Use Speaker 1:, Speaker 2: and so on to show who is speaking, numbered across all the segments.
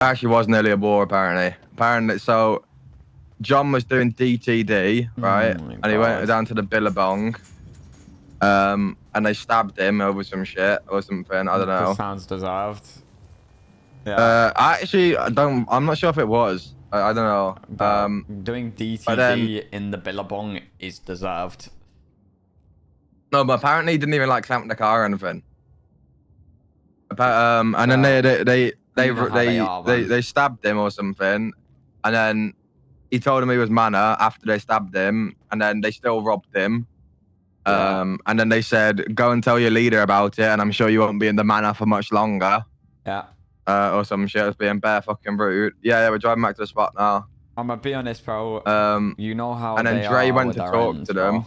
Speaker 1: Actually was nearly a war, apparently. So John was doing DTD, right? And he went down to the Billabong. And they stabbed him over some shit or something. I don't know.
Speaker 2: This sounds deserved. Yeah.
Speaker 1: I'm not sure if it was. I don't know.
Speaker 2: But doing DTD in the Billabong is deserved.
Speaker 1: No, but apparently he didn't even like clamp the car or anything. And then they stabbed him or something, and then he told him he was Manor after they stabbed him, and then they still robbed him. And then they said, "Go and tell your leader about it, and I'm sure you won't be in the Manor for much longer."
Speaker 2: Yeah.
Speaker 1: Or some shit. It was being bare fucking rude. Yeah, we're driving back to the spot now.
Speaker 2: I'm gonna be honest, bro. You know how.
Speaker 1: And then Dre went to talk to them.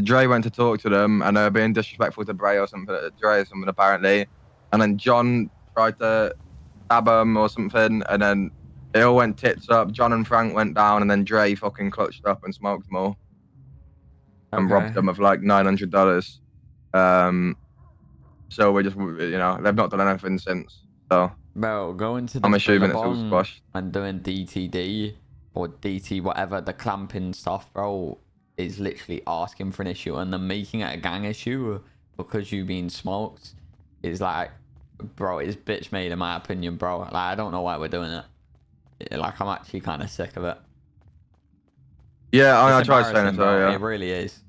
Speaker 1: Dre went to talk to them, and they were being disrespectful to Dre or something. Apparently. And then John tried to stab him or something, and then they all went tits up. John and Frank went down, and then Dre fucking clutched up and smoked them all. And robbed them of like $900. So we're just, they've not done anything since. So,
Speaker 2: bro, going to the
Speaker 1: I'm assuming it's all squashed.
Speaker 2: And doing DTD or DT whatever, the clamping stuff, bro, is literally asking for an issue, and then making it a gang issue because you've been smoked is like, bro, it's bitch made in my opinion, bro. Like, I don't know why we're doing it. Like, I'm actually kind of sick of it.
Speaker 1: Yeah, I tried saying it, so yeah.
Speaker 2: It really is.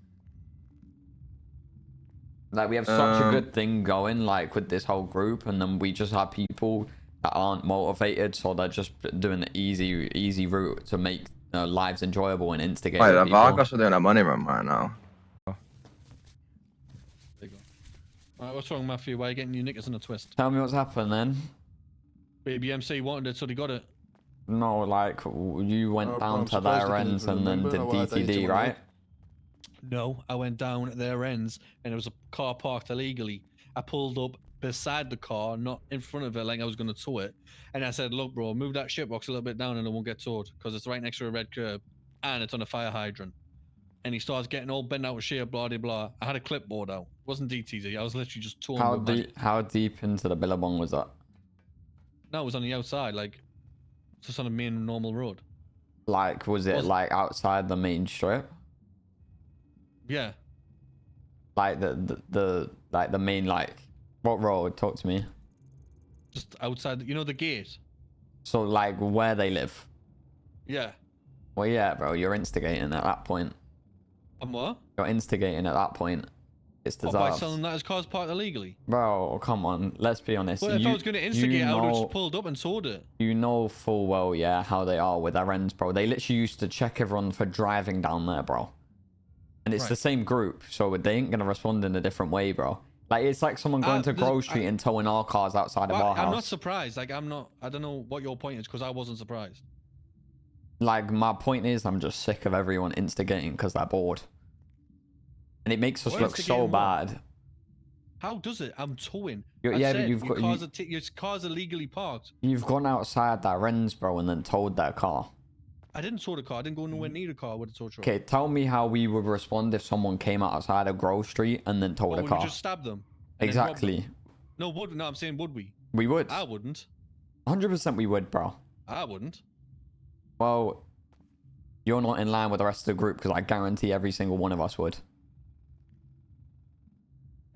Speaker 2: Like, we have such a good thing going, like, with this whole group, and then we just have people that aren't motivated, so they're just doing the easy route to make lives enjoyable and instigate.
Speaker 1: Wait, the Vargas are doing a money run right now.
Speaker 3: There you go. Alright, what's wrong, Matthew? Why are you getting your knickers in a twist?
Speaker 2: Tell me what's happened then.
Speaker 3: BBMC wanted it, so they got it.
Speaker 2: No, like, you went down to their ends and then did DTD, right?
Speaker 3: No, I went down at their ends, and there was a car parked illegally. I pulled up beside the car, not in front of it, like I was going to tow it. And I said, look, bro, move that shitbox a little bit down and it won't get towed, because it's right next to a red curb, and it's on a fire hydrant. And he starts getting all bent out of shape, blah, blah, blah. I had a clipboard out. It wasn't DTD. I was literally just towing.
Speaker 2: How deep into the Billabong was that?
Speaker 3: No, it was on the outside, like, just on a main normal road.
Speaker 2: Like, was it like outside the main strip?
Speaker 3: Yeah.
Speaker 2: Like the main, like, what road? Talk to me.
Speaker 3: Just outside, you know, the gate.
Speaker 2: So, like, where they live?
Speaker 3: Yeah.
Speaker 2: Well, yeah, bro, you're instigating at that point.
Speaker 3: What?
Speaker 2: You're instigating at that point. It's deserved.
Speaker 3: By selling that as cars parked illegally?
Speaker 2: Bro, come on, let's be honest.
Speaker 3: Well, if I was going to instigate, I would have just pulled up and sold it. You
Speaker 2: know full well, yeah, how they are with their ends, bro. They literally used to check everyone for driving down there, bro. And it's the same group, so they ain't going to respond in a different way, bro. Like, it's like someone going to Grove Street and towing our cars outside of our house.
Speaker 3: I'm not surprised. Like, I don't know what your point is, because I wasn't surprised.
Speaker 2: Like, my point is, I'm just sick of everyone instigating because they're bored. And it makes us look so bad.
Speaker 3: How does it? I'm towing.
Speaker 2: Yeah, but you've got...
Speaker 3: Your car's are legally parked.
Speaker 2: You've gone outside their ends, bro, and then towed their car.
Speaker 3: I didn't tow the car. I didn't go nowhere near the car with a tow truck.
Speaker 2: Okay, tell me how we would respond if someone came outside of Grove Street and then towed a car.
Speaker 3: We just stab them.
Speaker 2: Exactly.
Speaker 3: No, I'm saying would we?
Speaker 2: We would.
Speaker 3: I wouldn't.
Speaker 2: 100% we would, bro.
Speaker 3: I wouldn't.
Speaker 2: Well, you're not in line with the rest of the group, because I guarantee every single one of us would.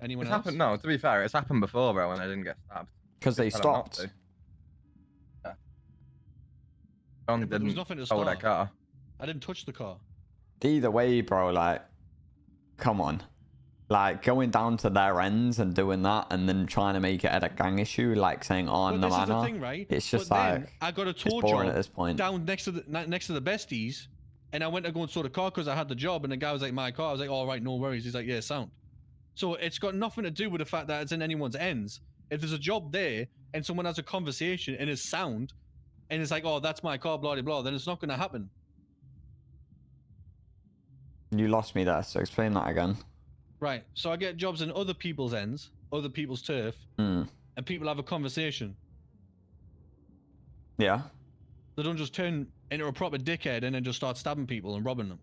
Speaker 3: Anyone
Speaker 1: else?
Speaker 3: Happened,
Speaker 1: no, to be fair, it's happened before, bro, when they didn't get stabbed.
Speaker 2: Because they stopped.
Speaker 1: Yeah. John didn't tow that car.
Speaker 3: I didn't touch the car.
Speaker 2: Either way, bro, like, come on. Like, going down to their ends and doing that and then trying to make it a gang issue, like saying, oh, I'm the Manor.
Speaker 3: Thing, right?
Speaker 2: It's just like,
Speaker 3: I got a tow job at this point. Down next to the besties, and I went to go and tow the car because I had the job, and the guy was like, my car. I was like, all right, no worries. He's like, yeah, sound. So it's got nothing to do with the fact that it's in anyone's ends. If there's a job there and someone has a conversation and it's sound, and it's like, oh, that's my car, blah, blah, blah, then it's not going to happen.
Speaker 2: You lost me there, so explain that again.
Speaker 3: Right, so I get jobs in other people's ends, other people's turf, and people have a conversation.
Speaker 2: Yeah.
Speaker 3: They don't just turn into a proper dickhead and then just start stabbing people and robbing them.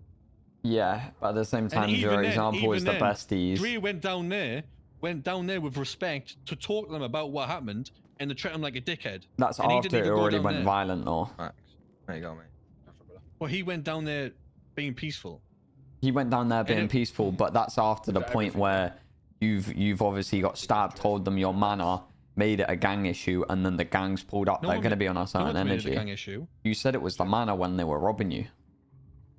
Speaker 2: Yeah, but at the same time, your example is the besties.
Speaker 3: Dre went down there with respect to talk to them about what happened, and they treat him like a dickhead.
Speaker 2: That's
Speaker 3: And he
Speaker 2: after
Speaker 3: didn't
Speaker 2: it
Speaker 3: even go
Speaker 2: already
Speaker 3: down
Speaker 2: went
Speaker 3: there.
Speaker 2: violent, though.
Speaker 1: Max, there you go, mate.
Speaker 3: Well, he went down there being peaceful.
Speaker 2: He went down there being
Speaker 3: it-
Speaker 2: peaceful, but that's after the point where you've obviously got stabbed, told them your manner, made it a gang issue, and then the gangs pulled up.
Speaker 3: No
Speaker 2: They're
Speaker 3: one
Speaker 2: going to
Speaker 3: ma-
Speaker 2: be on a
Speaker 3: No
Speaker 2: certain
Speaker 3: one's made it a
Speaker 2: energy.
Speaker 3: gang issue
Speaker 2: You said it was the manner when they were robbing you.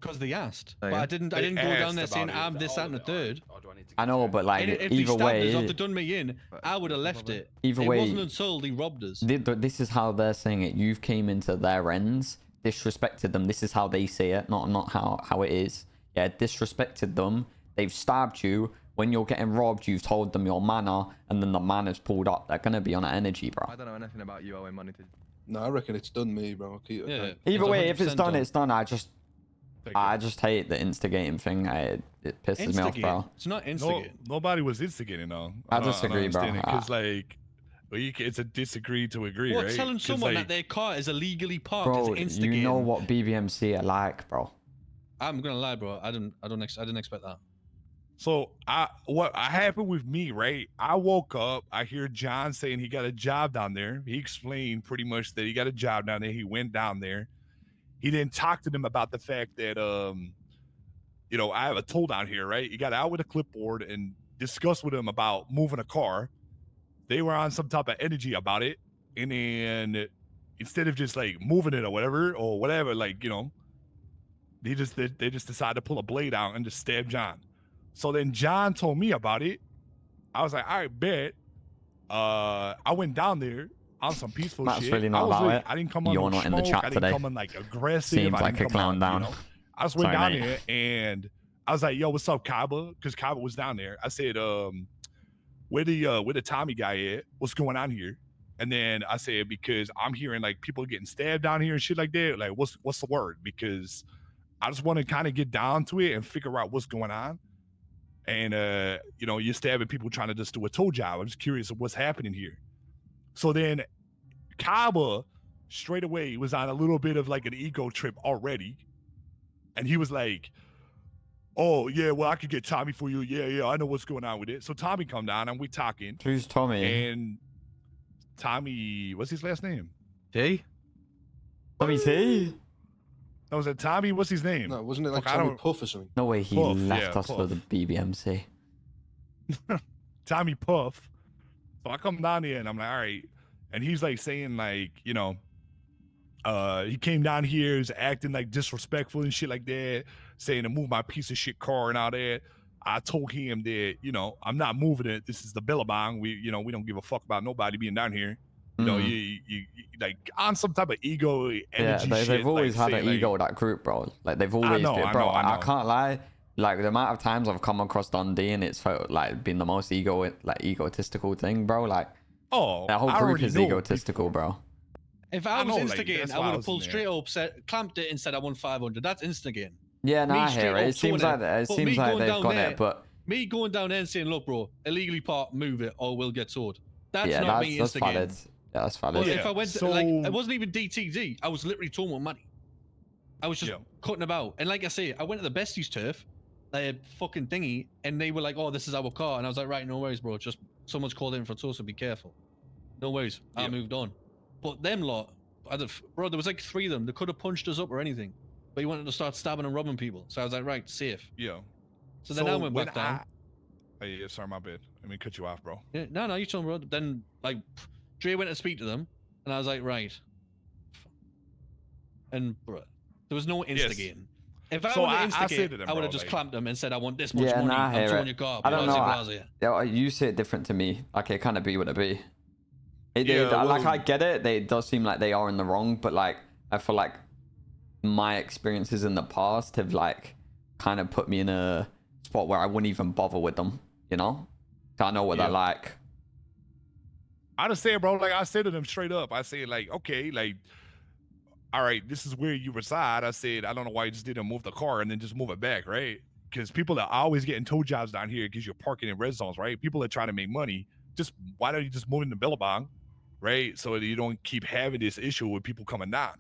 Speaker 3: because they asked.
Speaker 1: Oh,
Speaker 3: But
Speaker 1: yeah?
Speaker 3: I didn't
Speaker 4: They
Speaker 3: go down
Speaker 4: asked
Speaker 3: there saying
Speaker 4: about it.
Speaker 3: I'm this, that, and the third.
Speaker 2: I know, but like
Speaker 3: And if they
Speaker 2: either
Speaker 3: stabbed us or
Speaker 2: way,
Speaker 3: they done me in, I would have left it.
Speaker 2: Either
Speaker 3: It
Speaker 2: way-
Speaker 3: wasn't until they robbed us.
Speaker 2: this is how they're saying it. You've came into their ends, disrespected them. This is how they see it, not how it is. Yeah, disrespected them. They've stabbed you. When you're getting robbed, you've told them your manner, and then the manner's pulled up. They're gonna be on an energy, bro.
Speaker 1: I don't know anything about you owing money to.
Speaker 5: No, I reckon it's done me, bro.
Speaker 3: Yeah.
Speaker 2: Either
Speaker 3: It's
Speaker 2: way, if it's
Speaker 3: 100%
Speaker 2: done, it's done. I just hate the instigating thing. It pisses me off,
Speaker 3: Instigate.
Speaker 2: bro.
Speaker 3: It's not
Speaker 4: No,
Speaker 3: instigate.
Speaker 4: nobody was instigating though.
Speaker 2: I disagree, bro.
Speaker 4: Because like, it's a disagree to agree,
Speaker 3: Well,
Speaker 4: right?
Speaker 3: telling
Speaker 4: 'Cause,
Speaker 3: someone
Speaker 4: like,
Speaker 3: that their car is illegally parked
Speaker 2: Bro,
Speaker 3: is instigating.
Speaker 2: you know what BBMC are like, bro.
Speaker 3: I'm gonna lie, bro. I didn't expect that.
Speaker 4: So what happened with me, right? I woke up, I hear John saying he got a job down there. He explained pretty much that he got a job down there. He went down there. He didn't talk to them about the fact that I have a toll down here, right? He got out with a clipboard and discussed with him about moving a car. They were on some type of energy about it. And then instead of just like moving it or whatever, like, they just decided to pull a blade out and just stab John. So then John told me about it. I was like, all right, bet. I went down there on some peaceful
Speaker 2: That's
Speaker 4: shit.
Speaker 2: really not
Speaker 4: I was
Speaker 2: about
Speaker 4: like,
Speaker 2: it.
Speaker 4: I didn't come on
Speaker 2: You're
Speaker 4: no
Speaker 2: not in the
Speaker 4: smoke.
Speaker 2: chat
Speaker 4: I didn't
Speaker 2: today.
Speaker 4: come on like aggressive.
Speaker 2: Seems
Speaker 4: I
Speaker 2: like
Speaker 4: didn't
Speaker 2: a
Speaker 4: come on,
Speaker 2: clown down.
Speaker 4: I just went
Speaker 2: Sorry,
Speaker 4: down
Speaker 2: mate.
Speaker 4: there and I was like, yo, what's up, Kaba? Because Kaba was down there. I said, where the Tommy guy at? What's going on here? And then I said, because I'm hearing like people getting stabbed down here and shit like that. Like, what's the word? Because I just want to kind of get down to it and figure out what's going on. And you're stabbing people trying to just do a toll job. I'm just curious of what's happening here. So then Kaba straight away was on a little bit of like an ego trip already. And he was like, oh, yeah, well, I could get Tommy for you. Yeah, I know what's going on with it. So Tommy come down and we talking.
Speaker 2: Who's Tommy?
Speaker 4: And Tommy, what's his last name?
Speaker 1: T?
Speaker 2: Tommy T?
Speaker 4: No, was it Tommy? What's his name?
Speaker 5: No, wasn't it like
Speaker 4: Fuck, I
Speaker 5: Tommy
Speaker 4: don't-
Speaker 5: Puff or something?
Speaker 2: No way he
Speaker 4: Puff,
Speaker 2: left
Speaker 4: yeah,
Speaker 2: us for the
Speaker 4: Puff.
Speaker 2: BBMC.
Speaker 4: Tommy Puff. So I come down here and I'm like, all right. And he's like saying like, he came down here, he's acting like disrespectful and shit like that, saying to move my piece of shit car and all that. I told him that, I'm not moving it. This is the Billabong. We don't give a fuck about nobody being down here. You like on some type of ego energy
Speaker 2: Yeah,
Speaker 4: shit.
Speaker 2: they've always
Speaker 4: like,
Speaker 2: had
Speaker 4: saying,
Speaker 2: an ego, that group, bro. Like they've always
Speaker 4: know,
Speaker 2: been,
Speaker 4: I
Speaker 2: bro.
Speaker 4: know, I
Speaker 2: I
Speaker 4: know.
Speaker 2: can't lie. Like the amount of times I've come across Dundee and it's felt like been the most egotistical thing, bro. Like
Speaker 4: Oh,
Speaker 2: that whole
Speaker 4: I
Speaker 2: group
Speaker 4: already
Speaker 2: is
Speaker 4: know
Speaker 2: egotistical, bro.
Speaker 3: If I
Speaker 4: I
Speaker 3: was
Speaker 4: know, like,
Speaker 3: instigating,
Speaker 4: that's
Speaker 3: I
Speaker 4: why
Speaker 3: would
Speaker 4: I
Speaker 3: have
Speaker 4: was
Speaker 3: pulled
Speaker 4: in
Speaker 3: straight up, clamped it, and said I won 500. That's instigating.
Speaker 2: Yeah, no,
Speaker 3: Me
Speaker 2: I hear
Speaker 3: straight
Speaker 2: it.
Speaker 3: up
Speaker 2: It seems
Speaker 3: towing
Speaker 2: like
Speaker 3: it.
Speaker 2: it
Speaker 3: But
Speaker 2: seems
Speaker 3: me
Speaker 2: like
Speaker 3: going
Speaker 2: they've
Speaker 3: down
Speaker 2: got
Speaker 3: there-
Speaker 2: it, but
Speaker 3: Me going down there and saying, "Look, bro, illegally parked, move it, or we'll get towed." That's
Speaker 2: yeah,
Speaker 3: not me
Speaker 2: that's
Speaker 3: instigating.
Speaker 2: valid. Yeah, that's valid.
Speaker 3: Well,
Speaker 4: Yeah,
Speaker 3: if I went
Speaker 4: so-
Speaker 3: it wasn't even DTD. I was literally talking about money. I was just
Speaker 4: Yeah.
Speaker 3: cutting about, and like I say, I went to the besties turf, they fucking thingy, and they were like, "Oh, this is our car," and I was like, "Right, no worries, bro. Just someone's called in for a tow, so be careful." No worries. I
Speaker 4: Yeah.
Speaker 3: moved on. But them lot, bro, there was like 3 of them. They could have punched us up or anything, but he wanted to start stabbing and robbing people. So I was like, "Right, safe."
Speaker 4: Yeah.
Speaker 3: So then I went
Speaker 4: when
Speaker 3: back down.
Speaker 4: Hey, yeah, sorry, my bad. Let me cut you off, bro.
Speaker 3: Yeah, no, you told me, bro. Then, like, Dre went to speak to them, and I was like, right. And, bro, there was no instigating. If I
Speaker 4: So
Speaker 3: would
Speaker 4: I
Speaker 3: have
Speaker 4: said to
Speaker 3: instigated,
Speaker 4: them,
Speaker 3: I would
Speaker 4: bro,
Speaker 3: have just
Speaker 4: like-
Speaker 3: clamped them and said, I want this much
Speaker 2: Yeah,
Speaker 3: money.
Speaker 2: nah, I
Speaker 3: I'm
Speaker 2: hear
Speaker 3: towing
Speaker 2: it.
Speaker 3: your car.
Speaker 2: I don't know.
Speaker 3: blase.
Speaker 2: Yeah, you see it different to me. Like it kind of be what it be.
Speaker 4: Yeah,
Speaker 2: Like
Speaker 4: well-
Speaker 2: I get it. It does seem like they are in the wrong, but like I feel like my experiences in the past have like kind of put me in a spot where I wouldn't even bother with them. You know, I know what they're
Speaker 4: Yeah.
Speaker 2: like.
Speaker 4: I just said, bro, like I said to them straight up. I said, like, okay, like, all right, this is where you reside. I said, I don't know why you just didn't move the car and then just move it back, right? Because people are always getting tow jobs down here because you're parking in red zones, right? People are trying to make money. Just why don't you just move in the Billabong, right? So that you don't keep having this issue with people coming down.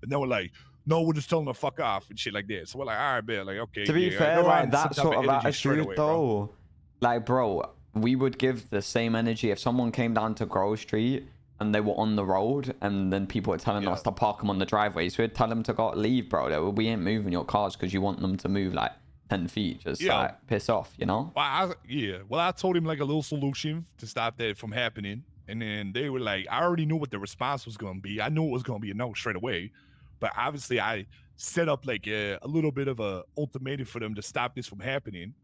Speaker 4: And they were like, no, we're just telling them to fuck off and shit like that. So we're like, all right, bet, like, okay.
Speaker 2: To be
Speaker 4: yeah.
Speaker 2: fair,
Speaker 4: They were
Speaker 2: like
Speaker 4: on
Speaker 2: that
Speaker 4: some type
Speaker 2: sort of
Speaker 4: energy straight
Speaker 2: attitude
Speaker 4: away, bro.
Speaker 2: though, like bro, we would give the same energy if someone came down to Grove Street and they were on the road, and then people were telling us to park them on the driveway. So we'd tell them to go leave, bro. Like, we ain't moving your cars because you want them to move like 10 feet. Just like piss off, you know?
Speaker 4: Well, I told him like a little solution to stop that from happening. And then they were like, I already knew what the response was going to be. I knew it was going to be a no straight away. But obviously I set up like a little bit of a ultimatum for them to stop this from happening.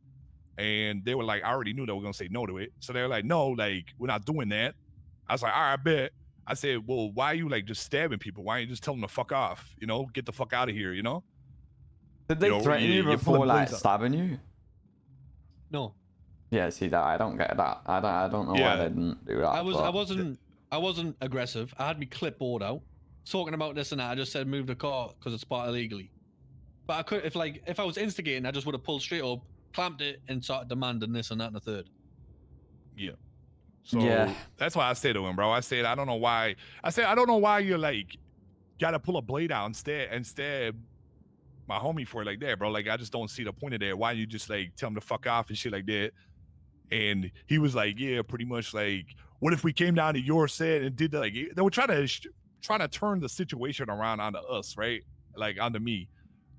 Speaker 4: And they were like, I already knew they were going to say no to it. So they were like, no, like, we're not doing that. I was like, all right, I bet. I said, well, why are you like just stabbing people? Why don't you just tell them to fuck off? You know, get the fuck out of here, you know?
Speaker 2: Did they threaten you before like stabbing you?
Speaker 3: No.
Speaker 2: Yeah, see that I don't get that. I don't know why they didn't do that.
Speaker 3: I wasn't aggressive. I had my clipboard out, talking about this and that. I just said move the car because it's parked illegally. But I could, if I was instigating, I just would have pulled straight up, clamped it, and started demanding this and that and the third.
Speaker 4: Yeah. So that's why I said to him, bro. I said I don't know why. I said I don't know why you're like gotta pull a blade out and stab my homie for it like that, bro. Like I just don't see the point of that. Why you just like tell him to fuck off and shit like that? And he was like, yeah, pretty much like, what if we came down to your set and did like they were trying to turn the situation around onto us, right? Like onto me.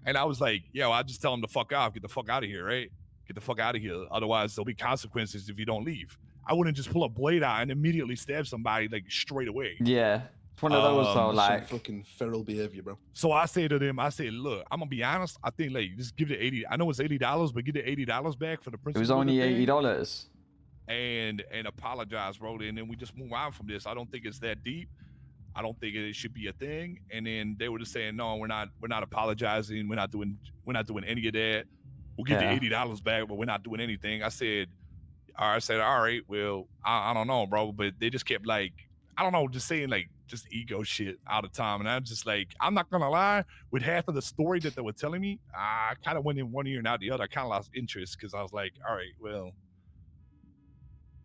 Speaker 4: And I was like, yo, I just tell him to fuck off, get the fuck out of here, right? Get the fuck out of here. Otherwise, there'll be consequences if you don't leave. I wouldn't just pull a blade out and immediately stab somebody like straight away.
Speaker 2: Yeah. It's one of those though, like
Speaker 5: some fucking feral behavior, bro.
Speaker 4: So I say to them, I say, look, I'm gonna be honest. I think like just give it $80. I know it's $80, but get the $80 back for the principal.
Speaker 2: It was only $80.
Speaker 4: And apologize, bro. And then we just move on from this. I don't think it's that deep. I don't think it should be a thing. And then they were just saying, no, we're not apologizing. We're not doing any of that. We'll get the $80 back, but we're not doing anything. I said, all right, well, I don't know, bro. But they just kept like, I don't know, just saying like just ego shit all the time. And I'm just like, I'm not gonna lie, with half of the story that they were telling me, I kind of went in one ear and out the other. I kind of lost interest because I was like, all right, well,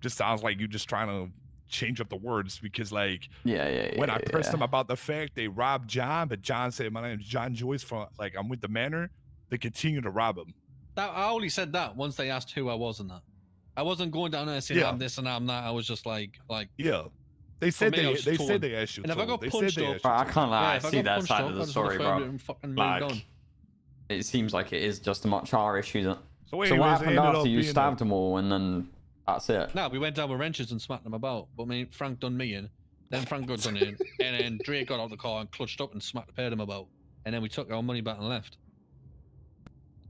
Speaker 4: just sounds like you're just trying to change up the words because like when I pressed them about the fact they robbed John, but John said my name is John Joyce from like I'm with the Manor, they continue to rob him.
Speaker 3: I only said that once they asked who I was and that. I wasn't going down there saying I'm this and I'm that. I was just like
Speaker 4: they said they said they asked you.
Speaker 3: And if I got punched up,
Speaker 2: I can't lie. I see that side of the story, bro.
Speaker 3: Like,
Speaker 2: it seems like it is just a much our issue.
Speaker 4: So
Speaker 2: what happened after you stabbed them all and then that's it?
Speaker 3: No, we went down with wrenches and smacked them about. But I mean, Frank done me in, then Frank got done in, and then Drake got out of the car and clutched up and smacked the pair of them about. And then we took our money back and left.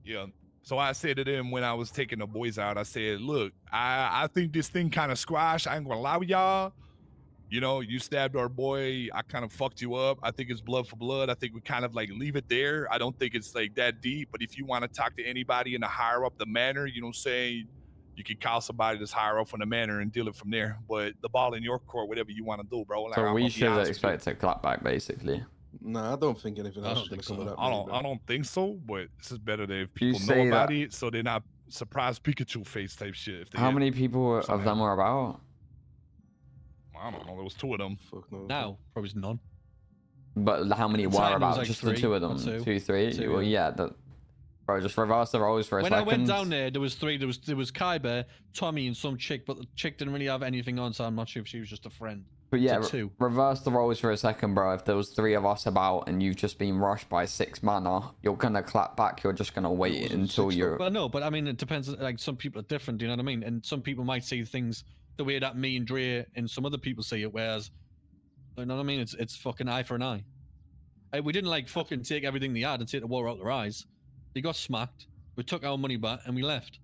Speaker 4: Yeah. So I said to them when I was taking the boys out, I said, look, I think this thing kind of squashed. I ain't gonna lie with y'all. You know, you stabbed our boy. I kind of fucked you up. I think it's blood for blood. I think we kind of like leave it there. I don't think it's like that deep. But if you want to talk to anybody in the higher up the Manor, you know what I'm saying? You can call somebody that's higher up from the Manor and deal it from there. But the ball in your court, whatever you want to do, bro. Like,
Speaker 2: so we should expect a clapback, basically.
Speaker 5: Nah, I don't think anything else is going to come of that.
Speaker 4: I don't think so, but this is better that if people know about it, so they're not surprised Pikachu face type shit.
Speaker 2: How many people of them were about?
Speaker 4: I don't know. There was 2 of them.
Speaker 5: Fuck no.
Speaker 3: Now, probably none.
Speaker 2: But how many were about?
Speaker 3: Like
Speaker 2: just
Speaker 3: 3,
Speaker 2: the 2 of them? 2, 3? Well, yeah. Bro, just reverse the roles for a second.
Speaker 3: When I went down there, there was 3. There was Kyber, Tommy, and some chick, but the chick didn't really have anything on, so I'm not sure if she was just a friend.
Speaker 2: But yeah,
Speaker 3: 2.
Speaker 2: reverse the roles for a second, bro. If there was 3 of us about and you've just been rushed by 6 mana, you're gonna clap back. You're just gonna wait until you're.
Speaker 3: Well, no, but I mean, it depends. Like some people are different. Do you know what I mean? And some people might see things the way that me and Dre and some other people see it. Whereas, you know what I mean? It's fucking eye for an eye. We didn't like fucking take everything they had and take the water out their eyes. They got smacked. We took our money back and we left.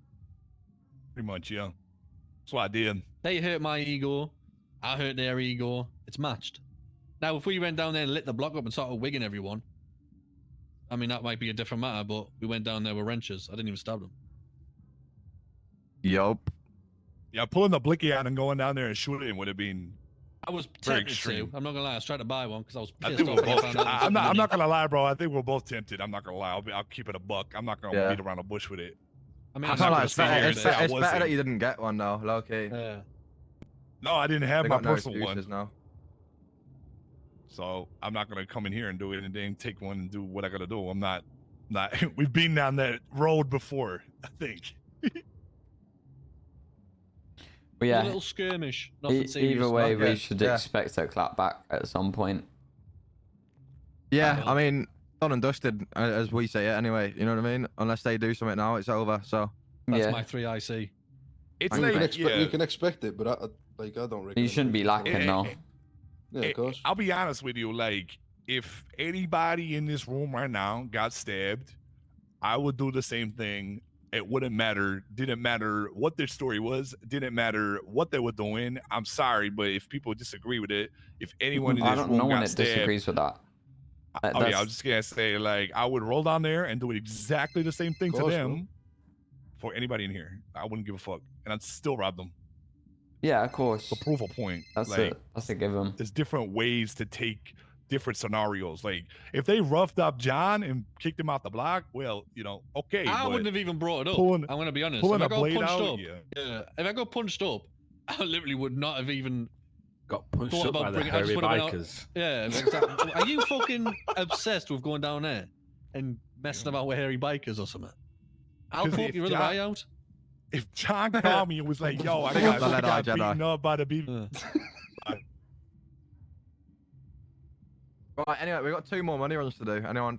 Speaker 4: Pretty much, yeah. That's what I did.
Speaker 3: They hurt my ego. I hurt their ego. It's matched. Now, if we went down there and lit the block up and started wigging everyone, I mean, that might be a different matter, but we went down there with wrenches. I didn't even stab them.
Speaker 1: Yup.
Speaker 4: Yeah, pulling the blicky out and going down there and shooting would have been.
Speaker 3: I was tempted to. I'm not gonna lie. I was trying to buy one because I was pissed
Speaker 4: I think
Speaker 3: off.
Speaker 4: I'm not gonna lie, bro. I think we're both tempted. I'm not gonna lie. I'll keep it a buck. I'm not gonna beat around the bush with it.
Speaker 3: I mean,
Speaker 1: it's better that you didn't get one though. Okay.
Speaker 3: Yeah.
Speaker 4: No, I didn't have my personal one.
Speaker 1: Now.
Speaker 4: So I'm not gonna come in here and do it and then take one and do what I gotta do. I'm not. We've been down that road before, I think.
Speaker 2: But
Speaker 3: A
Speaker 2: yeah,
Speaker 3: little skirmish. Nothing serious.
Speaker 2: either way,
Speaker 1: Yeah,
Speaker 2: we should
Speaker 1: yeah.
Speaker 2: expect a clap back at some point.
Speaker 1: Yeah,
Speaker 3: hope.
Speaker 1: I mean, done and dusted, as we say it anyway. You know what I mean? Unless they do something now, it's over. So
Speaker 3: That's
Speaker 2: yeah,
Speaker 3: my 3 IC.
Speaker 4: It's
Speaker 1: You
Speaker 5: You can
Speaker 4: like,
Speaker 5: expect,
Speaker 4: yeah,
Speaker 5: you can expect it, but I don't reckon.
Speaker 2: you shouldn't be lacking though.
Speaker 5: Yeah, of course.
Speaker 4: I'll be honest with you. Like, if anybody in this room right now got stabbed, I would do the same thing. It wouldn't matter. Didn't matter what their story was. Didn't matter what they were doing. I'm sorry, but if people disagree with it, if anyone in
Speaker 2: I
Speaker 4: this
Speaker 2: don't.
Speaker 4: room
Speaker 2: No one
Speaker 4: got stabbed,
Speaker 2: disagrees with that.
Speaker 4: oh yeah, I
Speaker 2: That's-
Speaker 4: was just gonna say, like, I would roll down there and do exactly the same thing to
Speaker 5: Course,
Speaker 4: them for anybody in here. I wouldn't give a fuck, and I'd still rob them
Speaker 2: yeah, of course.
Speaker 4: to prove a point.
Speaker 2: That's
Speaker 4: like,
Speaker 2: it. That's a given.
Speaker 4: there's different ways to take different scenarios. Like, if they roughed up John and kicked him off the block, well, you know, okay.
Speaker 3: I
Speaker 4: but
Speaker 3: wouldn't have even brought it up.
Speaker 4: pulling-
Speaker 3: I'm gonna be honest.
Speaker 4: pulling
Speaker 3: If I
Speaker 4: a
Speaker 3: got
Speaker 4: blade
Speaker 3: punched
Speaker 4: out,
Speaker 3: up,
Speaker 4: yeah.
Speaker 3: if I got punched up, I literally would not have even.
Speaker 6: Got punched
Speaker 3: Thought
Speaker 6: up
Speaker 3: about
Speaker 6: by the
Speaker 3: bringing- I just
Speaker 6: hairy
Speaker 3: would've went out-
Speaker 6: bikers.
Speaker 3: Yeah, exactly. Are you fucking obsessed with going down there and messing about with hairy bikers or something? I'll
Speaker 4: 'Cause
Speaker 3: put
Speaker 4: if
Speaker 3: your other
Speaker 4: John-
Speaker 3: eye out.
Speaker 4: If John called me and was like, "Yo, I
Speaker 1: Big up
Speaker 4: got,
Speaker 1: the
Speaker 4: I got
Speaker 1: Jedi.
Speaker 4: beaten up by the BB,"
Speaker 1: right, anyway, we've got 2 more money runs to do. Anyone